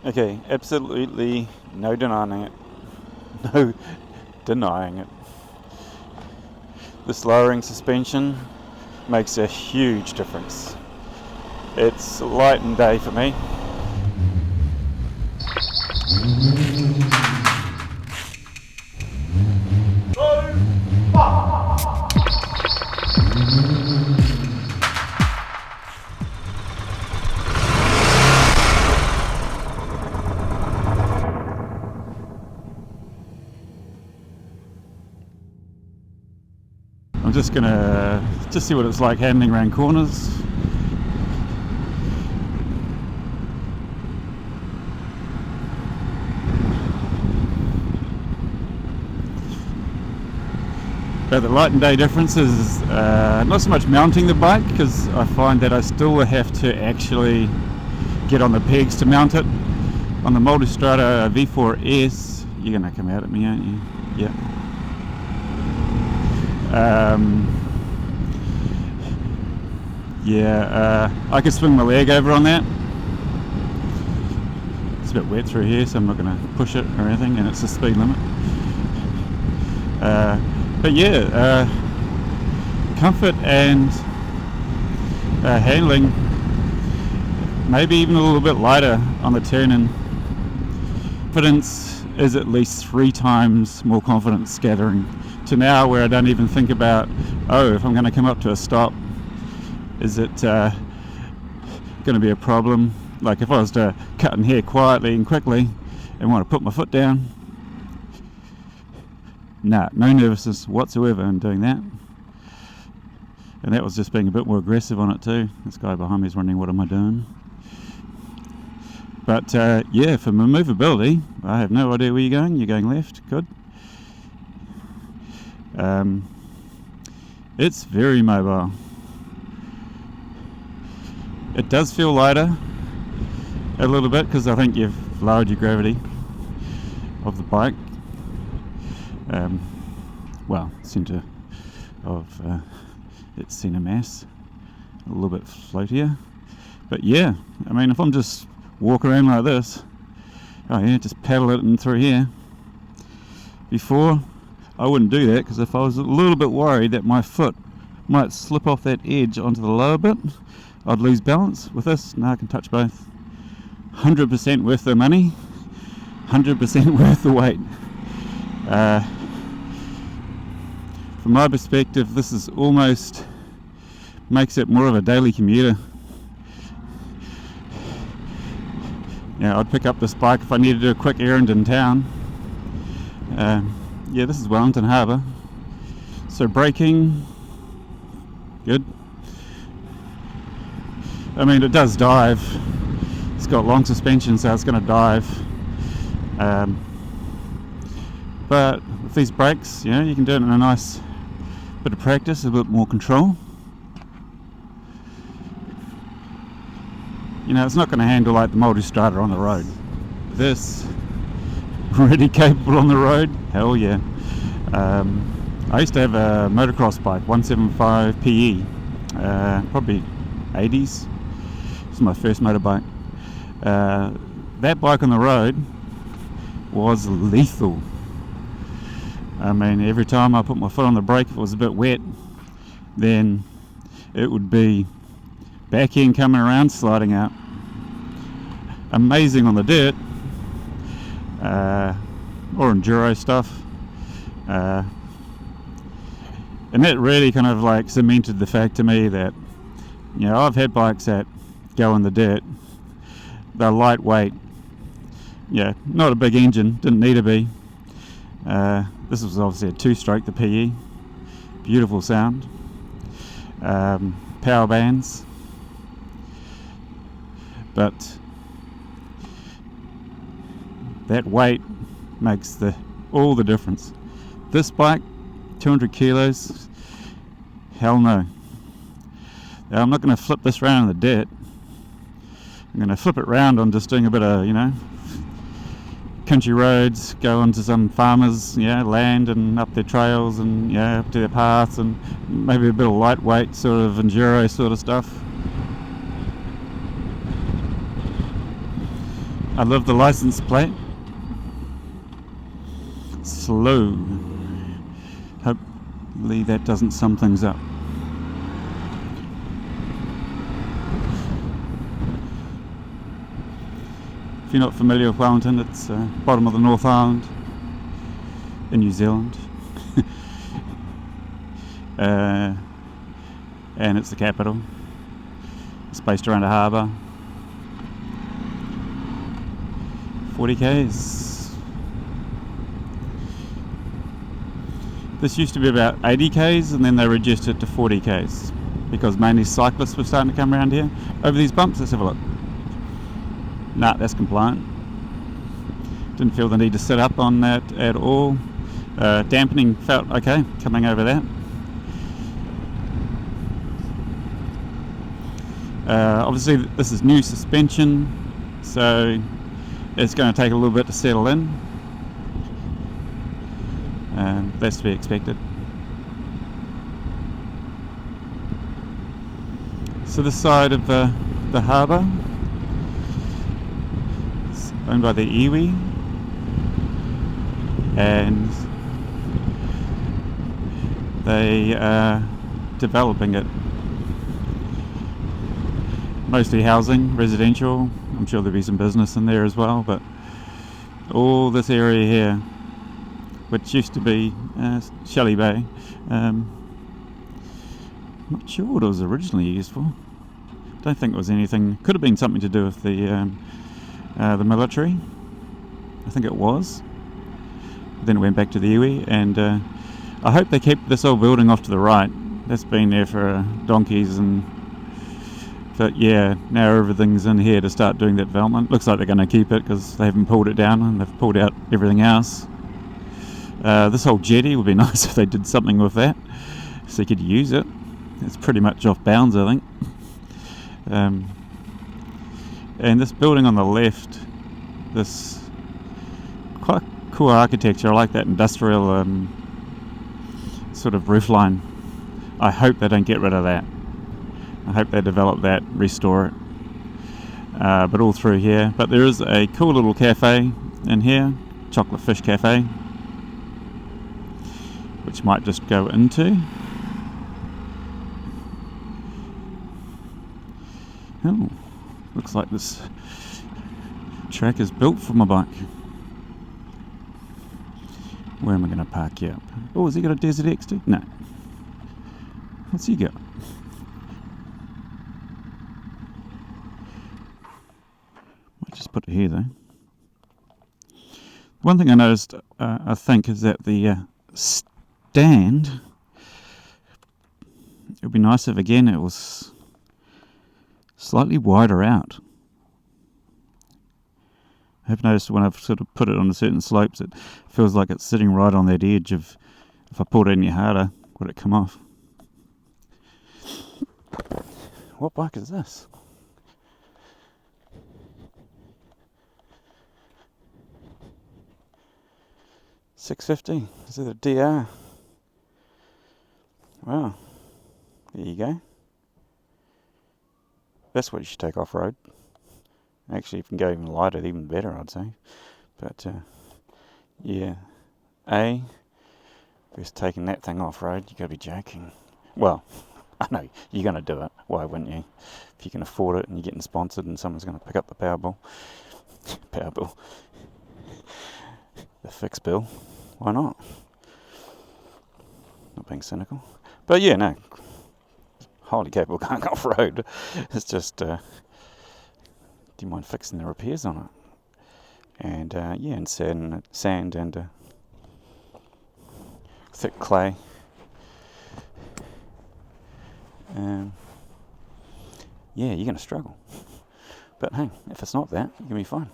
Okay, absolutely no denying it. No denying it. This lowering suspension makes a huge difference. It's light and day for me. I'm just gonna see what it's like handling around corners. But the light and day difference is not so much mounting the bike, because I find that I still have to actually get on the pegs to mount it. On the Multistrada V4S, you're gonna come out at me, aren't you? Yeah. I could swing my leg over on that. It's a bit wet through here, so I'm not going to push it or anything, and it's the speed limit. But yeah, comfort and handling, maybe even a little bit lighter on the turn-in. Confidence is at least 3 times more confidence gathering to now, where I don't even think about, if I'm going to come up to a stop, is it going to be a problem? Like if I was to cut in here quietly and quickly and want to put my foot down, no nervousness whatsoever in doing that. And that was just being a bit more aggressive on it too. This guy behind me is wondering, what am I doing? But yeah, for maneuverability, I have no idea where you're going. You're going left, good. It's very mobile. It does feel lighter a little bit, because I think you've lowered your gravity of the bike. Centre of its centre mass, a little bit floatier. But yeah, I mean, if I'm just walk around like this, just paddle it in through here. Before, I wouldn't do that, because if I was a little bit worried that my foot might slip off that edge onto the lower bit, I'd lose balance. With this, now I can touch both. 100% worth the money, 100% worth the weight. From my perspective, this is almost makes it more of a daily commuter. I'd pick up this bike if I needed to do a quick errand in town. This is Wellington Harbour. So braking, good. I mean, it does dive. It's got long suspension, so it's going to dive. But with these brakes, you can do it in a nice bit of practice, a bit more control. It's not going to handle like the Multistrada on the road. This, really capable on the road, hell yeah. I used to have a motocross bike, 175 PE, probably 80s. This was my first motorbike. That bike on the road was lethal. I mean, every time I put my foot on the brake, if it was a bit wet, then it would be back end coming around, sliding out. Amazing on the dirt, or enduro stuff. And that really kind of like cemented the fact to me that, I've had bikes that go in the dirt. They're lightweight. Not a big engine, didn't need to be. This was obviously a 2-stroke, the PE. Beautiful sound. Power bands. But that weight makes all the difference. This bike, 200 kilos, hell no. Now, I'm not going to flip this around in the dirt. I'm going to flip it round on just doing a bit of, country roads, go onto some farmers, land and up their trails and, up to their paths, and maybe a bit of lightweight sort of enduro sort of stuff. I love the license plate. Slow. Hopefully that doesn't sum things up. If you're not familiar with Wellington, it's bottom of the North Island in New Zealand. And it's the capital. It's based around a harbour. 40 k's. This used to be about 80 k's and then they reduced it to 40 k's because mainly cyclists were starting to come around here over these bumps. Let's have a look. Nah, that's compliant. Didn't feel the need to sit up on that at all. Dampening felt okay coming over that. Obviously this is new suspension, so it's going to take a little bit to settle in. That's to be expected. So this side of the harbour is owned by the iwi, and they are developing it. Mostly housing, residential. I'm sure there'll be some business in there as well, but all this area here, which used to be Shelley Bay, not sure what it was originally used for. Don't think it was anything. Could have been something to do with the military. I think it was. Then it went back to the iwi, and I hope they keep this old building off to the right. That's been there for donkeys, but yeah, now everything's in here to start doing that development. Looks like they're going to keep it because they haven't pulled it down and they've pulled out everything else. This whole jetty would be nice if they did something with that so you could use it. It's pretty much off bounds, I think. And this building on the left, this quite cool architecture. I like that industrial sort of roof line. I hope they don't get rid of that. I hope they develop that, restore it. But all through here. But there is a cool little cafe in here, chocolate fish cafe, which might just go into. Oh, looks like this track is built for my bike. Where am I going to park you up? Oh, has he got a Desertx too? No. What's he got? Just put it here though. One thing I noticed, I think, is that the stand, it would be nice if again it was slightly wider out. I've noticed when I've sort of put it on certain slopes, it feels like it's sitting right on that edge of, if I pulled it any harder, would it come off? What bike is this? $650. Is it a DR? Wow. There you go. That's what you should take off-road. Actually, if you can go even lighter, even better, I'd say. But, yeah. Just taking that thing off-road, you got to be joking. Well, I know, you're going to do it. Why wouldn't you? If you can afford it and you're getting sponsored and someone's going to pick up the power bill. The fixed bill. Why not? Not being cynical. But yeah, no. Highly capable going off-road. It's just, do you mind fixing the repairs on it? And, yeah, and sand and thick clay. Yeah, you're going to struggle. But hey, if it's not that, you're going to be fine.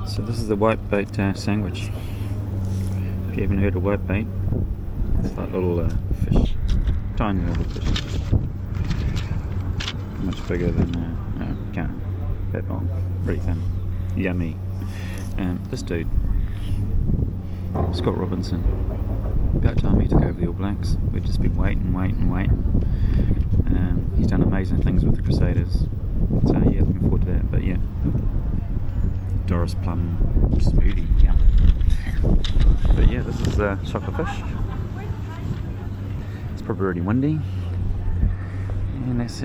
So this is the whitebait sandwich. If you haven't heard of whitebait, it's like little fish, tiny little fish. Much bigger than, that long, pretty thin, yummy. This dude, Scott Robinson, about time he took over the All Blacks. We've just been waiting. He's done amazing things with the Crusaders. So yeah, looking forward to that, but yeah. Doris plum smoothie, yum. But yeah, this is chocolate fish. It's probably already windy. And that's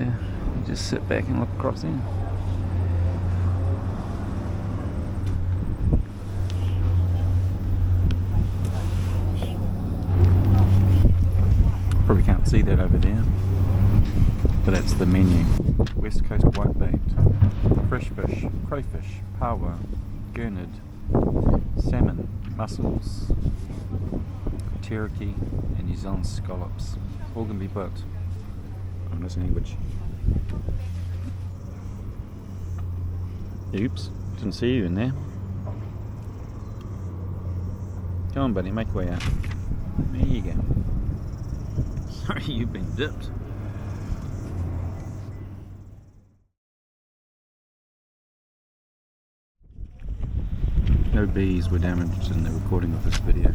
just sit back and look across there. Probably can't see that over there, but that's the menu. West Coast whitebait, fresh fish, crayfish, pawa, gurnard, salmon, mussels, teriyaki, and New Zealand scallops. All can be booked. Oh, no language. Oops, didn't see you in there. Come on, buddy, make your way out. There you go. Sorry, you've been dipped. No bees were damaged in the recording of this video.